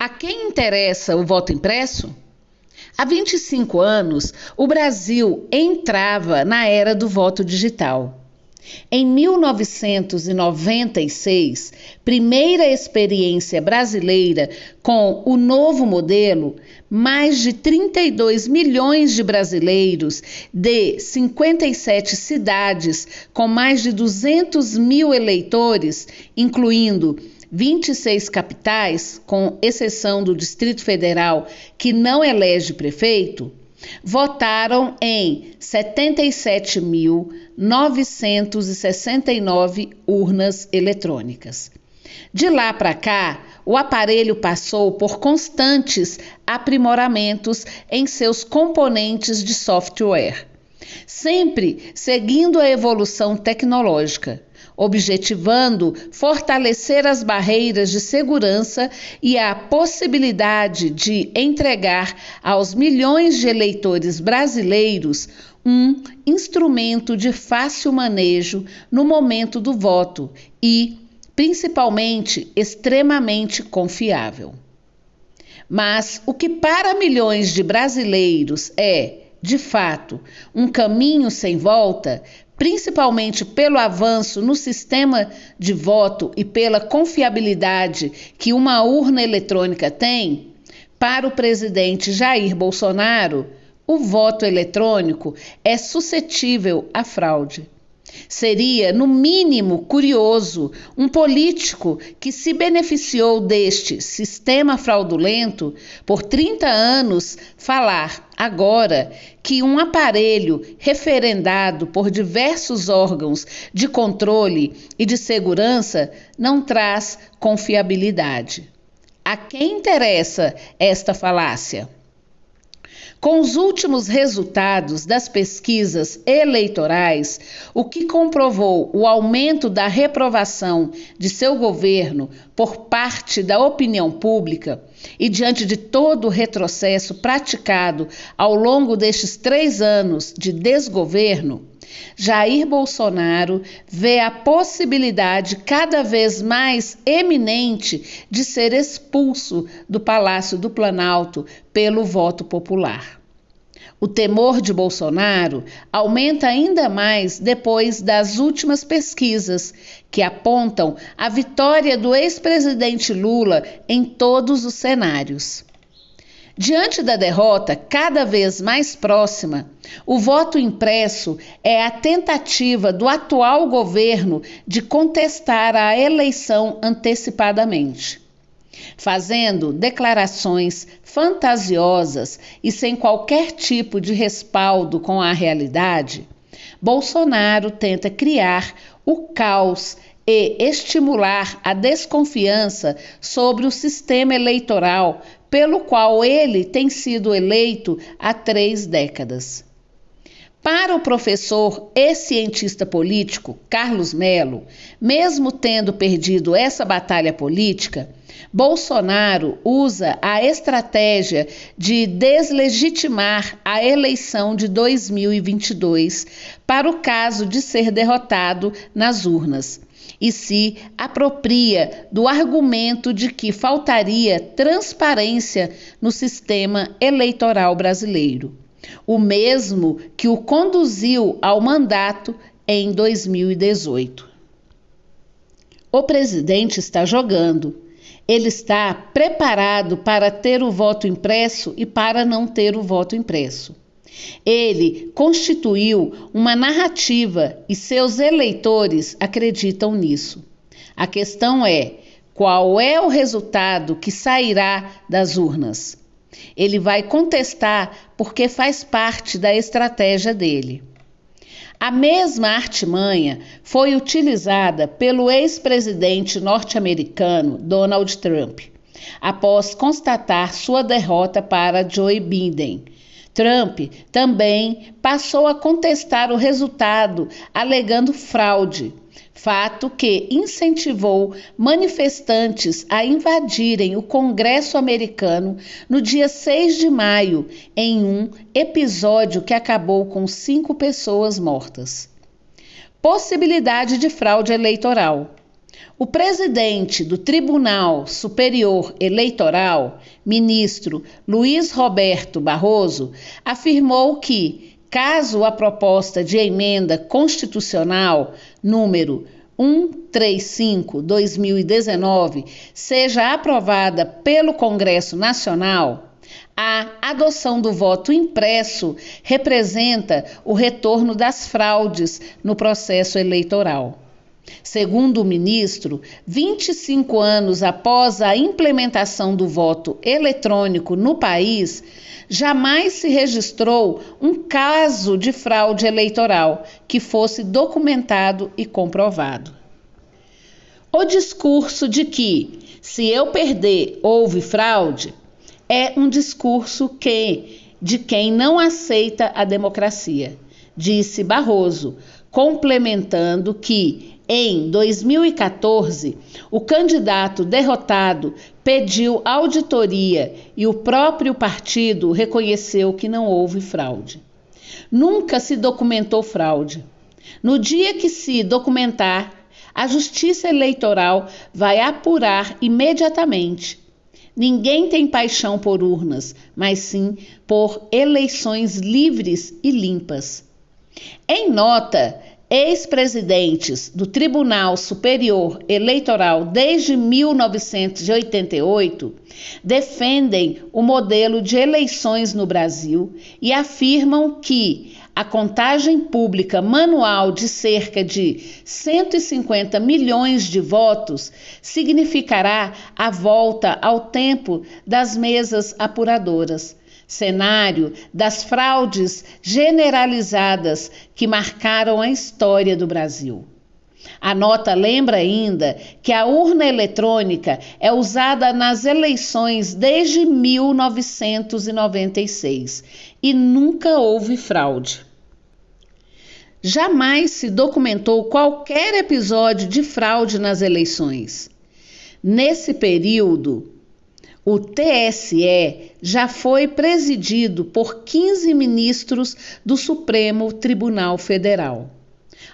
A quem interessa o voto impresso? Há 25 anos, o Brasil entrava na era do voto digital. Em 1996, primeira experiência brasileira com o novo modelo, mais de 32 milhões de brasileiros de 57 cidades com mais de 200 mil eleitores, incluindo 26 capitais, com exceção do Distrito Federal, que não elege prefeito, votaram em 77.969 urnas eletrônicas. De lá para cá, o aparelho passou por constantes aprimoramentos em seus componentes de software, sempre seguindo a evolução tecnológica, objetivando fortalecer as barreiras de segurança e a possibilidade de entregar aos milhões de eleitores brasileiros um instrumento de fácil manejo no momento do voto e, principalmente, extremamente confiável. Mas o que para milhões de brasileiros é, de fato, um caminho sem volta, principalmente pelo avanço no sistema de voto e pela confiabilidade que uma urna eletrônica tem, para o presidente Jair Bolsonaro, o voto eletrônico é suscetível à fraude. Seria, no mínimo, curioso um político que se beneficiou deste sistema fraudulento por 30 anos falar agora que um aparelho referendado por diversos órgãos de controle e de segurança não traz confiabilidade. A quem interessa esta falácia? Com os últimos resultados das pesquisas eleitorais, o que comprovou o aumento da reprovação de seu governo por parte da opinião pública e diante de todo o retrocesso praticado ao longo destes 3 anos de desgoverno, Jair Bolsonaro vê a possibilidade cada vez mais eminente de ser expulso do Palácio do Planalto pelo voto popular. O temor de Bolsonaro aumenta ainda mais depois das últimas pesquisas, que apontam a vitória do ex-presidente Lula em todos os cenários. Diante da derrota cada vez mais próxima, o voto impresso é a tentativa do atual governo de contestar a eleição antecipadamente. Fazendo declarações fantasiosas e sem qualquer tipo de respaldo com a realidade, Bolsonaro tenta criar o caos e estimular a desconfiança sobre o sistema eleitoral pelo qual ele tem sido eleito há 3 décadas. Para o professor e cientista político Carlos Mello, mesmo tendo perdido essa batalha política, Bolsonaro usa a estratégia de deslegitimar a eleição de 2022 para o caso de ser derrotado nas urnas e se apropria do argumento de que faltaria transparência no sistema eleitoral brasileiro, o mesmo que o conduziu ao mandato em 2018. O presidente está jogando. Ele está preparado para ter o voto impresso e para não ter o voto impresso. Ele constituiu uma narrativa e seus eleitores acreditam nisso. A questão é: qual é o resultado que sairá das urnas? Ele vai contestar porque faz parte da estratégia dele. A mesma artimanha foi utilizada pelo ex-presidente norte-americano Donald Trump, após constatar sua derrota para Joe Biden. Trump também passou a contestar o resultado, alegando fraude, fato que incentivou manifestantes a invadirem o Congresso americano no dia 6 de maio, em um episódio que acabou com 5 pessoas mortas. Possibilidade de fraude eleitoral. O presidente do Tribunal Superior Eleitoral, ministro Luiz Roberto Barroso, afirmou que, caso a proposta de emenda constitucional número 135/2019 seja aprovada pelo Congresso Nacional, a adoção do voto impresso representa o retorno das fraudes no processo eleitoral. Segundo o ministro, 25 anos após a implementação do voto eletrônico no país, jamais se registrou um caso de fraude eleitoral que fosse documentado e comprovado. O discurso de que, se eu perder, houve fraude, é um discurso de quem não aceita a democracia, disse Barroso, complementando que, em 2014, o candidato derrotado pediu auditoria e o próprio partido reconheceu que não houve fraude. Nunca se documentou fraude. No dia que se documentar, a Justiça Eleitoral vai apurar imediatamente. Ninguém tem paixão por urnas, mas sim por eleições livres e limpas. Em nota, ex-presidentes do Tribunal Superior Eleitoral desde 1988 defendem o modelo de eleições no Brasil e afirmam que a contagem pública manual de cerca de 150 milhões de votos significará a volta ao tempo das mesas apuradoras, cenário das fraudes generalizadas que marcaram a história do Brasil. A nota lembra ainda que a urna eletrônica é usada nas eleições desde 1996 e nunca houve fraude. Jamais se documentou qualquer episódio de fraude nas eleições. Nesse período, o TSE já foi presidido por 15 ministros do Supremo Tribunal Federal.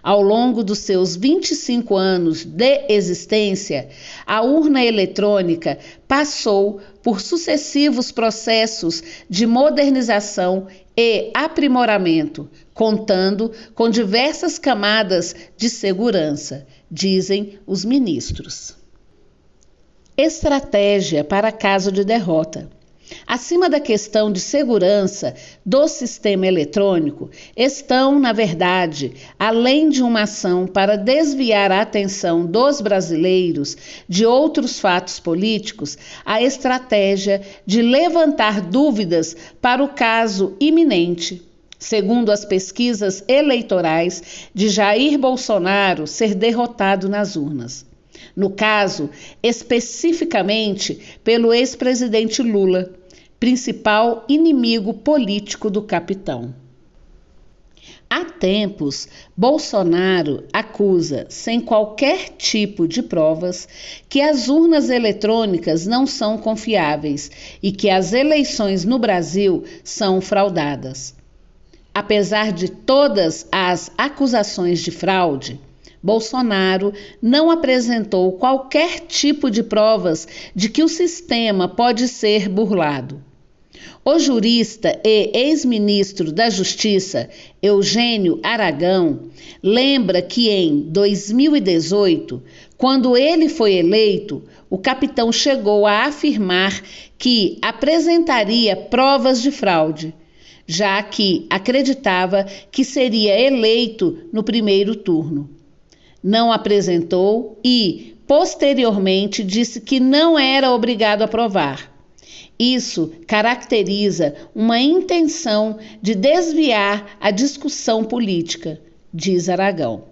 Ao longo dos seus 25 anos de existência, a urna eletrônica passou por sucessivos processos de modernização e aprimoramento, contando com diversas camadas de segurança, dizem os ministros. Estratégia para caso de derrota. Acima da questão de segurança do sistema eletrônico, estão, na verdade, além de uma ação para desviar a atenção dos brasileiros de outros fatos políticos, a estratégia de levantar dúvidas para o caso iminente, segundo as pesquisas eleitorais, de Jair Bolsonaro ser derrotado nas urnas. No caso, especificamente pelo ex-presidente Lula, principal inimigo político do capitão. Há tempos, Bolsonaro acusa, sem qualquer tipo de provas, que as urnas eletrônicas não são confiáveis e que as eleições no Brasil são fraudadas. Apesar de todas as acusações de fraude, Bolsonaro não apresentou qualquer tipo de provas de que o sistema pode ser burlado. O jurista e ex-ministro da Justiça, Eugênio Aragão, lembra que em 2018, quando ele foi eleito, o capitão chegou a afirmar que apresentaria provas de fraude, já que acreditava que seria eleito no primeiro turno. Não apresentou e, posteriormente, disse que não era obrigado a provar. Isso caracteriza uma intenção de desviar a discussão política, diz Aragão.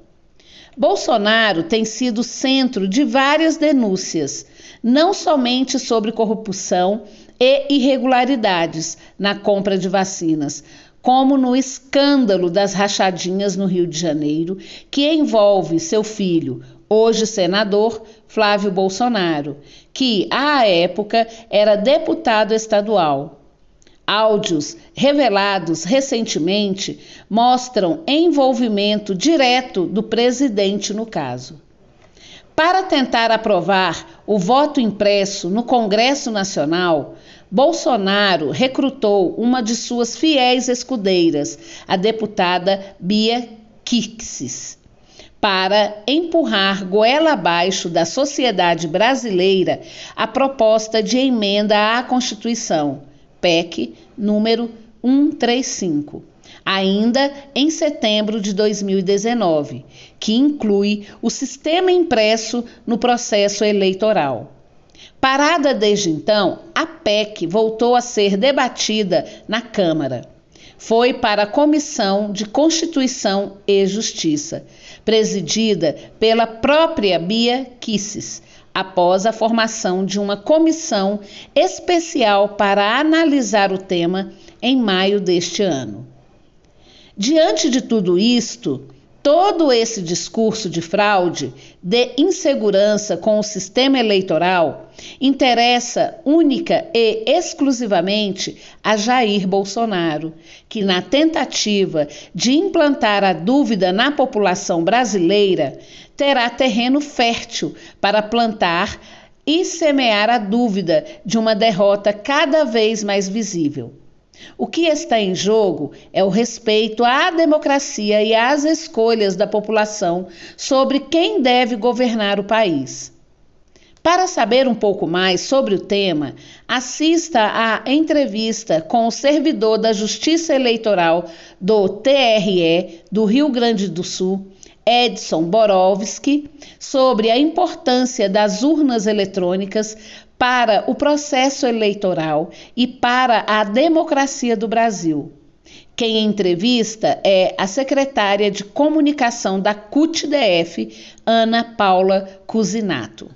Bolsonaro tem sido centro de várias denúncias, não somente sobre corrupção e irregularidades na compra de vacinas, como no escândalo das rachadinhas no Rio de Janeiro, que envolve seu filho, hoje senador, Flávio Bolsonaro, que, à época, era deputado estadual. Áudios revelados recentemente mostram envolvimento direto do presidente no caso. Para tentar aprovar o voto impresso no Congresso Nacional, Bolsonaro recrutou uma de suas fiéis escudeiras, a deputada Bia Kicis, para empurrar goela abaixo da sociedade brasileira a proposta de emenda à Constituição, PEC número 135, ainda em setembro de 2019, que inclui o sistema impresso no processo eleitoral. Parada desde então, a PEC voltou a ser debatida na Câmara. Foi para a Comissão de Constituição e Justiça, presidida pela própria Bia Kicis, após a formação de uma comissão especial para analisar o tema em maio deste ano. Diante de tudo isto, todo esse discurso de fraude, de insegurança com o sistema eleitoral, interessa única e exclusivamente a Jair Bolsonaro, que, na tentativa de implantar a dúvida na população brasileira, terá terreno fértil para plantar e semear a dúvida de uma derrota cada vez mais visível. O que está em jogo é o respeito à democracia e às escolhas da população sobre quem deve governar o país. Para saber um pouco mais sobre o tema, assista à entrevista com o servidor da Justiça Eleitoral do TRE do Rio Grande do Sul, Edson Borowski, sobre a importância das urnas eletrônicas para o processo eleitoral e para a democracia do Brasil. Quem entrevista é a secretária de comunicação da CUT-DF, Ana Paula Cusinato.